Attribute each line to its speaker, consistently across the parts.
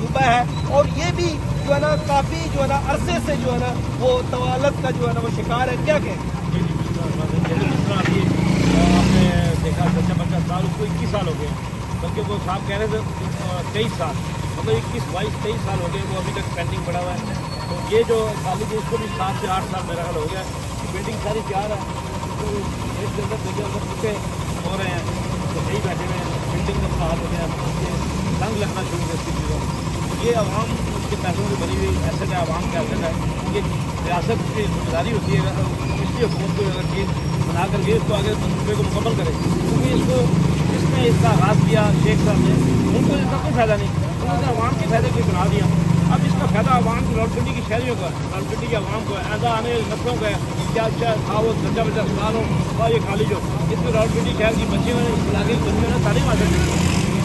Speaker 1: منصوبہ ہے اور یہ بھی جو ہے نا کافی جو ہے نا عرصے سے جو ہے نا وہ طوالت کا جو ہے نا وہ شکار ہے. کیا کہیں؟
Speaker 2: جس طرح ابھی آپ نے دیکھا بچہ سال اس کو 21 سال ہو گئے، بلکہ وہ صاحب کہہ رہے تھے 23 سال، مطلب 21 22 23 سال ہو گئے، وہ ابھی تک پینڈنگ پڑا ہوا ہے. تو یہ جو کالج ہے اس کو بھی 7 سے 8 سال میرا خیال ہو گیا. بلڈنگ ساری تیار ہے، تو ایک کے اندر دیکھے اندر چکے ہو رہے ہیں تو صحیح بیٹھے ہوئے ہیں. بلڈنگ کا خراب ہو گیا، یہ تنگ لگنا شروع ہو گیا چیزوں. یہ عوام کے پیسوں سے بنی ہوئی ایسٹ ہے، عوام کا ایسٹ ہے. یہ ریاست کی ذمہ داری ہوتی ہے پچھلی حکومت کو اگر چیز بنا کر کے اس کو آگے منصوبے کو مکمل کرے، کیونکہ اس نے اس کا آغاز کیا شیخ صاحب نے، ان کو اس کا کوئی فائدہ نہیں، انہوں نے عوام کے فائدے کو بنا دیا. اب اس کا فائدہ عوام کی راولپنڈی کی شہریوں کا، راولپنڈی کے عوام کو، ایسا آنے والی نسلوں کا ہے. کیا اچھا تھا وہ بچہ اسپتال ہو یہ کالج ہو، اس میں راولپنڈی شہر کی بچیوں نے اس علاقے کی بچیوں نے تعلیم حاصل کی.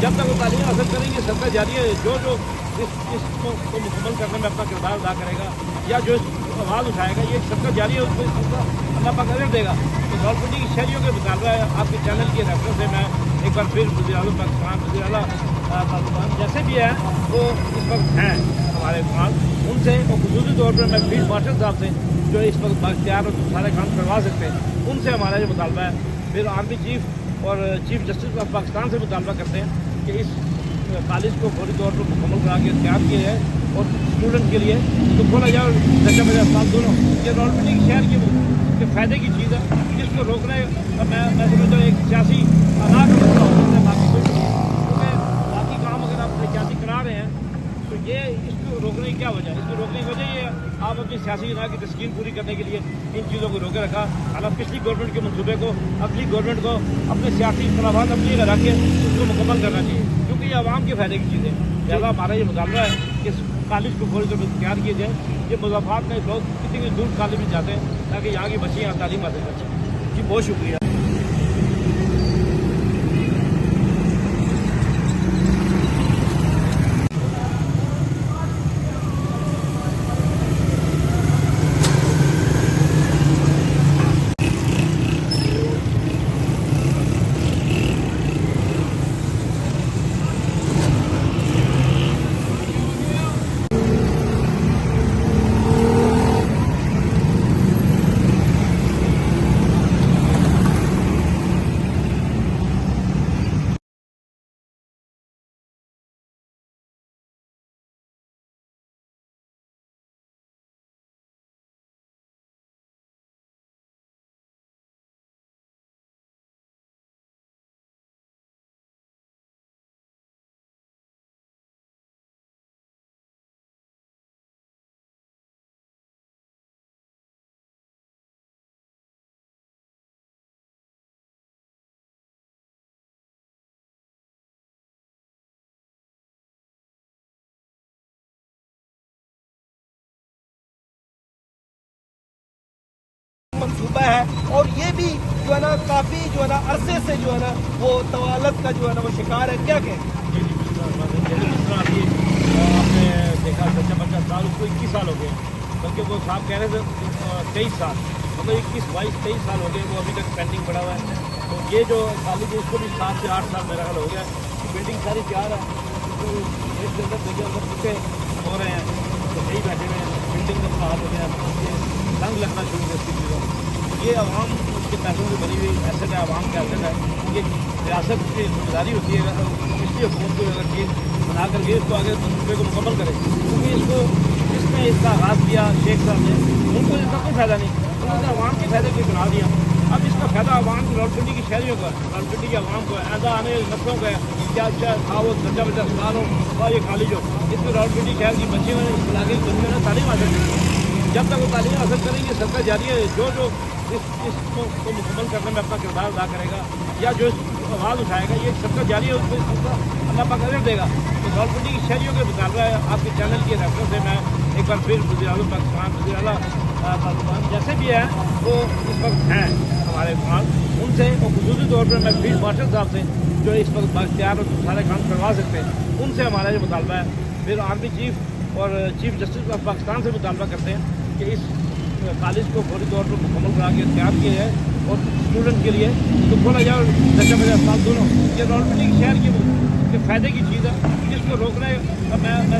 Speaker 2: جب تک وہ تعلیم حاصل کریں گے سب کا جاری ہے. جو اس کو مکمل کرنے میں اپنا کردار ادا کرے گا یا جو اس آواز اٹھائے گا، یہ سب کا جاری ہے، اس کو اس کا اللہ پاک اجر دے گا. تو راولپنڈی کی شہریوں کے مطالبہ ہے آپ کے چینل کی ریفرنس سے میں ایک بار پھر وزیر اعظم پاکستان، وزیر اعلیٰ پاکستان جیسے بھی ہیں وہ اس وقت ہیں ہمارے پاس، ان سے اور خصوصی طور پر میں فیلڈ مارشل صاحب سے جو اس وقت بااختیار اور سارے کام کروا سکتے ہیں، ان سے ہمارا یہ مطالبہ ہے. پھر آرمی چیف اور چیف جسٹس آف پاکستان سے مطالبہ کرتے ہیں کہ اس کالج کو فوری طور پر مکمل کرا کے تیار کیا جائے اور اسٹوڈنٹ کے لیے تو کھولا جائے اور بچہ بچہ اسپتال دونوں. یہ راولپنڈی کے شہر کے فائدے کی چیز ہے، جس کو روکنا ہے میں سمجھتا ہوں ایک سیاسی آگاہ کا مسئلہ ہو سکتا ہے، باقی کوئی کیونکہ باقی کام اگر آپ سیاسی کرا رہے ہیں تو یہ اس کو روکنے کی کیا وجہ ہے؟ اس کو روکنے کی وجہ یہ ہے آپ اپنی سیاسی راہ کی تسکین پوری کرنے کے لیے ان چیزوں کو روکے رکھا. حالانکہ پچھلی گورنمنٹ کے منصوبے کو اگلی گورنمنٹ کو اپنے سیاسی اختلافات اپنی جگہ رکھ کے اس کو مکمل کرنا چاہیے، کیونکہ یہ عوام کے فائدے کی چیزیں. لہٰذا ہمارا یہ مطالبہ ہے کہ اس کالج کو فوری طور پر تیار کیے جائے. یہ مضافات میں لوگ کتنی بھی دور کالج میں جاتے ہیں تاکہ یہاں کی بچے یہاں تعلیم حاصل کر سکیں. جی بہت شکریہ.
Speaker 1: منصوبہ ہے اور یہ بھی جو ہے نا کافی جو ہے نا عرصے سے جو ہے نا وہ طوالت کا جو ہے نا وہ شکار ہے. کیا کہیں؟
Speaker 2: جس طرح ابھی آپ نے دیکھا بچہ سال اس کو 21 سال ہو گئے، بلکہ وہ صاحب کہہ رہے تھے 23 سال، مطلب 21 22 23 سال ہو گئے، وہ ابھی تک پینڈنگ پڑا ہوا ہے. تو یہ جو کالج ہے اس کو بھی 7 سے 8 سال میرا خیال ہو گیا. بلڈنگ ساری تیار ہے، تو ایک کے اندر دیکھے اندر چکے ہو رہے ہیں تو صحیح بیٹھے ہوئے ہیں. بلڈنگ کا خراب ہو گیا، یہ تنگ لگنا شروع ہو گیا چیزوں. یہ عوام کے پیسوں سے بنی ہوئی ایسٹ ہے، عوام کا ایسٹ ہے. یہ ریاست کی ذمہ داری ہوتی ہے پچھلی حکومت کو اگر چیز بنا کر کے اس کو آگے منصوبے کو مکمل کرے، کیونکہ اس نے اس کا آغاز کیا شیخ صاحب نے، ان کو اس کا کوئی فائدہ نہیں، انہوں نے عوام کے فائدے کو بنا دیا. اب اس کا فائدہ عوام کی راولپنڈی کی شہریوں کا، راولپنڈی کے عوام کو، ایسا آنے والی نسلوں کا ہے. کیا اچھا تھا وہ بچہ اسپتال ہو یہ کالج ہو، اس میں راولپنڈی شہر کی بچیوں نے اس علاقے کی بچیوں نے تعلیم حاصل کی. جب تک وہ تعلیم حاصل کریں گے سب کا جاری ہے. جو اس کو مکمل کرنے میں اپنا کردار ادا کرے گا یا جو اس آواز اٹھائے گا، یہ سب کا جاری ہے، اس کو اس کا اللہ پاک اجر دے گا. تو راولپنڈی کی شہریوں کے مطالبہ ہے آپ کے چینل کی ریفرنس سے میں ایک بار پھر وزیر اعظم پاکستان، وزیر اعلیٰ پاکستان جیسے بھی ہیں وہ اس وقت ہیں ہمارے پاس، ان سے اور خصوصی طور پر میں فیلڈ مارشل صاحب سے جو اس وقت بااختیار اور سارے کام کروا سکتے ہیں، ان سے ہمارا یہ مطالبہ ہے. پھر آرمی چیف اور چیف جسٹس آف پاکستان سے مطالبہ کرتے ہیں کہ اس کالج کو فوری طور پر مکمل کرا کے تیار کیا جائے اور اسٹوڈنٹ کے لیے تو کھولا جائے اور بچہ اسپتال دونوں. یہ راولپنڈی کے شہر کے فائدے کی چیز ہے، جس کو روکنا ہے میں